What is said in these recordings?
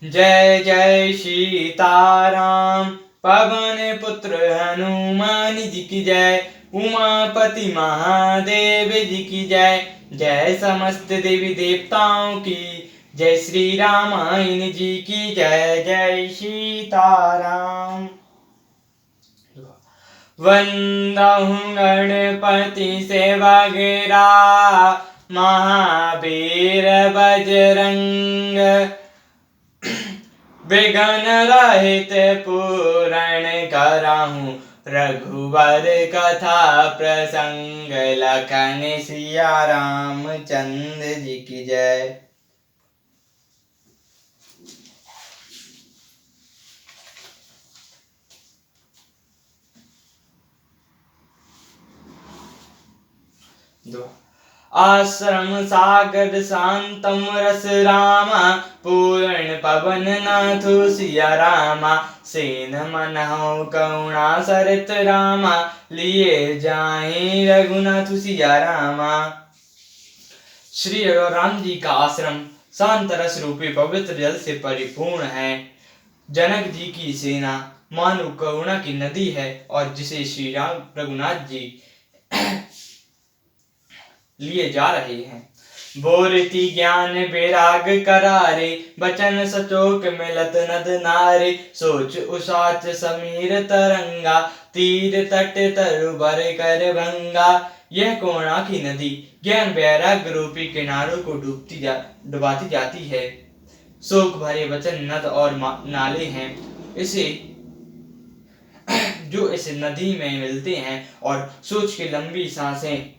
जय जय सीताराम। पवन पुत्र हनुमान जी की जय। उमापति महादेव जी की जय। जय समस्त देवी देवताओं की जय। श्री रामायण जी की जय। जय सीताराम। वंदहु गणपति सेवा गिरा महावीर बजरंग। विघ्न रहित पूरण कराहूँ रघुवर कथा प्रसंग। लखन सिया रामचंद्र जी की जय। आश्रम सागर शांतम रस रामा। पूर्ण पवन नाथु सिया रामा। सेन मनहु करुणा सरित रामा। लिए जाए रघुनाथ सिया रामा। श्री राम जी का आश्रम शांत रस रूपी पवित्र जल से परिपूर्ण है। जनक जी की सेना मानो करुणा की नदी है और जिसे श्री राम रघुनाथ जी लिए जा रहे हैं। बोरती ज्ञान विराग करारे। बचन सचोक मिलत नद नारे। सोच उसाच समीर तरंगा। तीर तट तरुबर कर भंगा। यह करुणा की नदी ज्ञान वैराग्य रूपी किनारों को डुबाती जाती है। शोक भरे वचन नद और नाले हैं जो इस नदी में मिलते हैं और सोच की लंबी सांसें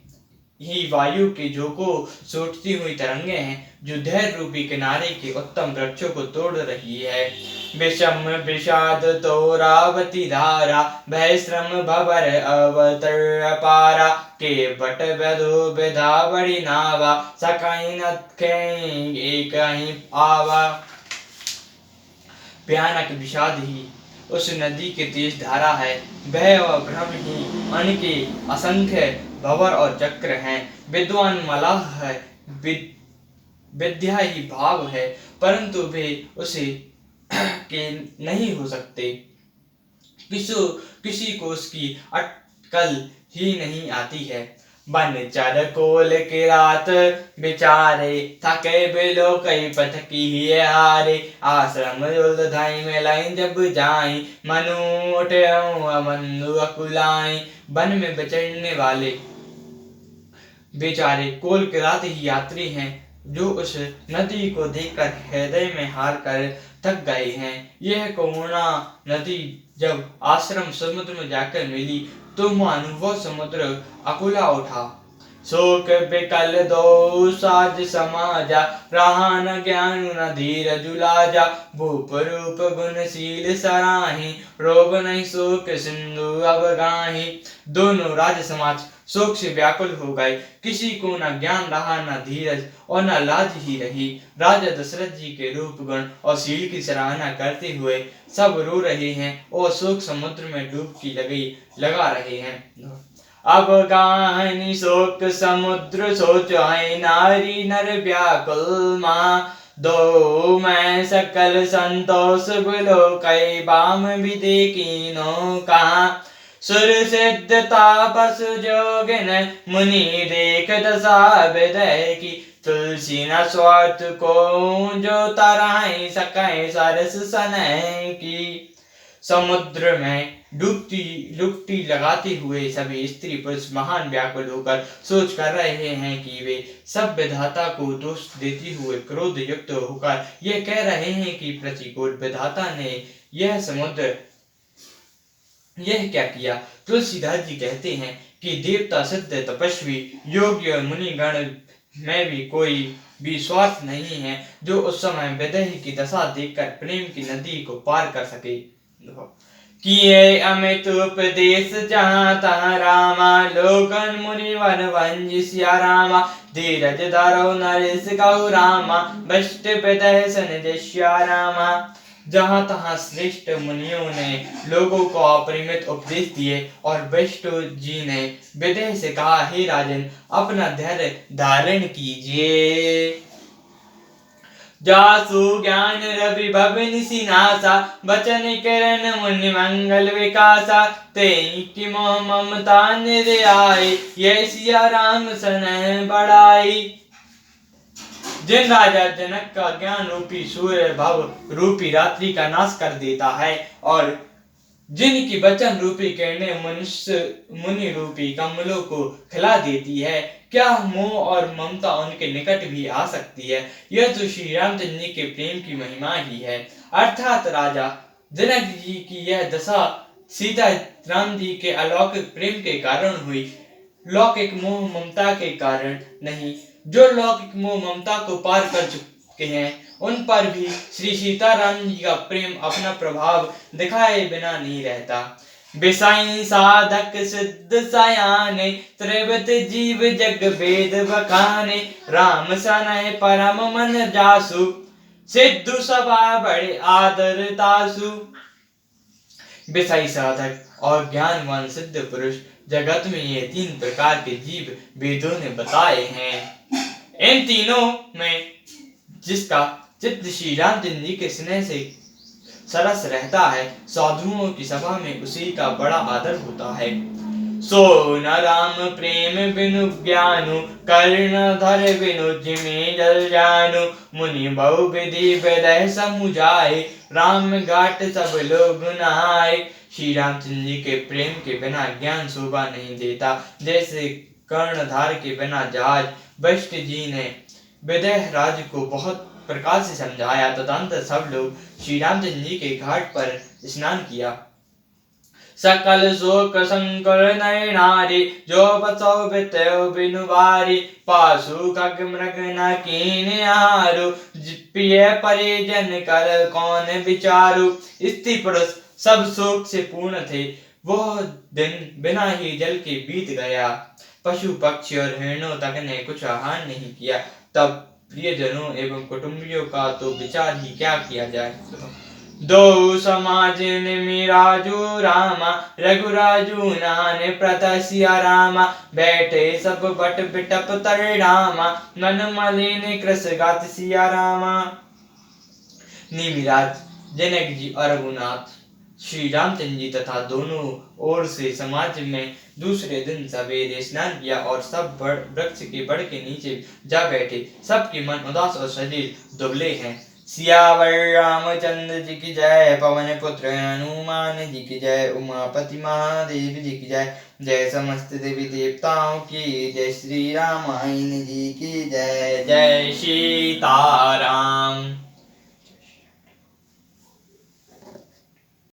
ही वायु के झोंकों सोचती हुई तरंगे हैं जो धैर्य रूपी किनारे के उत्तम वृक्षों को तोड़ रही है। विषम विषाद तोरावती धारा। भय श्रम भवर अवतर पारा। के बट बधु विधा बड़ी नावा। सकाई नथ एक ही आवा। भयानक विषाद ही उस नदी के तेज धारा है। भय और भ्रम ही उनके असंख्य भंवर और चक्र हैं। विद्वान मलाह है। विद्या ही भाव है परंतु वे उसे के नहीं हो सकते। किसी को उसकी अटकल ही नहीं आती है। बन चर कोल के रात बिचारे। थके बिलो कई पथ की ही हारे। आश्रम धाई में लाइन जब जाई। मनु उठे मनु अकुलाई। वन में बिचरने वाले बेचारे कोल के रात ही यात्री हैं जो उस नदी को देखकर हृदय में हार कर थक गए हैं। यह करुणा नदी जब आश्रम समुद्र में जाकर मिली तो मानो वह समुद्र अकुला उठा। शोक बिकल दो साज समाजा। रहा न ज्ञान न धीरज लाजा। भूप रूप गुणशील सराही। रोग नहीं शोक सिंधु अवगाही। दोनों राज समाज शोक से व्याकुल हो गए। किसी को न ज्ञान रहा न धीरज और न लाज ही रही। राजा दशरथ जी के रूप गुण और शील की सराहना करते हुए सब रो रहे हैं और शोक समुद्र में डुबकी लगा रहे हैं। अब गाहनी शोक समुद्र सोचाए। नारी नर व्याकुल माँ। दो मैं सकल संतोष बुलो कई बाम विदे कीनो कहा। सुर सिद्ध तापस जोगिन मुनि देख दशा विदय की। तुलसी न स्वार्थ को जो तराई सकै सरस सनय की। समुद्र में डुबकी लगाते हुए सभी स्त्री पुरुष महान व्याकुल होकर सोच कर रहे हैं कि वे सब विधाता को दोष देते हुए क्रोध युक्त होकर यह कह रहे हैं कि प्रतिकूल विधाता ने यह क्या किया। तुलसीदास जी कहते हैं कि देवता सिद्ध तपस्वी योग्य और मुनिगण में भी कोई भी स्वार्थ नहीं है जो उस समय विदेह की दशा देखकर प्रेम की नदी को पार कर सके। किए अमित उपदेश जहाँ तहाँ रामा। लोकन मुनि वन वंज सिया रामा। धीरज धरो नरेश कहु रामा। बष्ट विदेह सन जय रामा। जहाँ तहाँ श्रेष्ठ मुनियों ने लोगों को अपरिमित उपदेश दिए और वशिष्ठ जी ने विदेह से कहा, हे राजन, अपना धैर्य धारण कीजिए। जासु ज्ञान रवि भवन सिनासा बचन किरण मुनि मंगल विकासा तेई की मोह ममता निर्याय ये सिया राम सनह बढ़ाई। जिन राजा जनक का ज्ञान रूपी सूर्य भव रूपी रात्रि का नाश कर देता है और जिनकी वचन रूपी किरणें मनुष्य मुनि रूपी कमलों को खिला देती है, क्या मोह और ममता उनके निकट भी आ सकती है? यह तो श्री रामचंद्र जी के प्रेम की महिमा ही है। अर्थात राजा जनक जी की यह दशा सीता राम जी के अलौकिक प्रेम के कारण हुई, लौकिक मोह ममता के कारण नहीं। जो लौकिक मोह ममता को पार कर चुके हैं उन पर भी श्री सीताराम जी का प्रेम अपना प्रभाव दिखाए बिना नहीं रहता। बिसाई साधक सिद्ध सयाने त्रिवत जीव जग वेद बखाने राम सनह परम मन जासु सिद्धु सभा बड़े आदर तासु। बिसाई साधक और ज्ञानवान सिद्ध पुरुष जगत में ये 3 प्रकार के जीव वेदों ने बताए हैं। इन तीनों में जिसका चित्त श्री रामचंद्र जी के स्नेह से सरस रहता है, साधुओं की सभा में उसी का बड़ा आदर होता है। सो न राम प्रेम बिनु ज्ञानु कर्ण धर बिनु जिमि जल जानु मुनि बहु विधि विदह समुझाए राम घाट सब लोग नहाए। श्री रामचंद्र जी के प्रेम के बिना ज्ञान शोभा नहीं देता। जैसे कर्णधार के बिना जहाज वशिष्ठ जी ने विदेह राज को बहुत प्रकार से समझाया, तदंतर सब लोग श्री रामचंद्र जी के घाट पर स्नान किया। सकल शोक संकर नय नारी जो बसौ बितयो बिनु बारी पासु खग मृग न कीन आहारो प्रिय परिजन कर कौन विचारु। स्त्री पुरुष सब शोक से पूर्ण थे। वह दिन बिना ही जल के बीत गया। पशु पक्षी और हिरणों तक ने कुछ आहार नहीं किया। तब प्रियजनों एवं कुटुंबियों का तो विचार ही क्या किया जाए। दो समाज निमिराजु रामा रघुराजु नाने प्रता सिया रामा बैठे सब बट बिटप तर रामा मन मलिन कृष गात सिया रामा। निमिराज जनक जी और रघुनाथ श्री रामचंद्र जी तथा दोनों ओर से समाज में दूसरे दिन सवेरे स्नान किया और सब वृक्ष के बड़ के नीचे जा बैठे। सबके मन उदास और शरीर दुबले हैं। सियावर रामचंद्र जी की जय, पवन पुत्र हनुमान जी की जय, उमापति महादेव जी की जय, जय समस्त देवी देवताओं की जय, श्री रामायण जी की जय। जय सीता